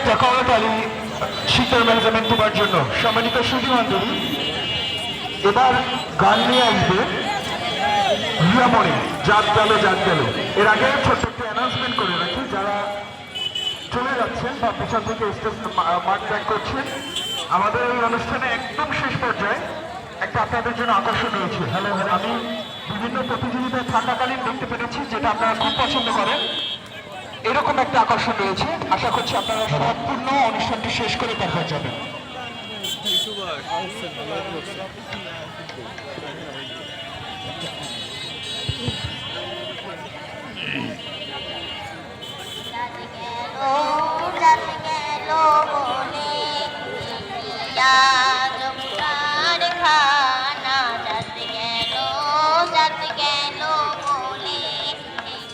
একটা করতালি শীতের মেজারমেন্ট তোমার জন্য। সম্মানিত সুধী বান্ধবী, এবার গান নিয়ে আসবে রিয়ামণি, জাত গেল জাত গেল। এর আগে ছোট্ট একটা অ্যানাউন্সমেন্ট করে রাখি, যারা চলে যাচ্ছেন বা পিছন থেকে স্টেজ মাঠ ত্যাগ করছেন, আমাদের এই অনুষ্ঠানে একদম শেষ পর্যায়ে একটা আপনাদের জন্য আকর্ষণ রয়েছে। হ্যালো, আমি বিভিন্ন প্রতিযোগিতায় থাকাকালীন দেখতে পেরেছি, যেটা আপনারা খুব পছন্দ করেন। এরকম একটা আকর্ষণ রয়েছে, আশা করছি আপনারা সম্পূর্ণ অনুষ্ঠানটি শেষ করে তারপর যাবেন। রাত গেল বলে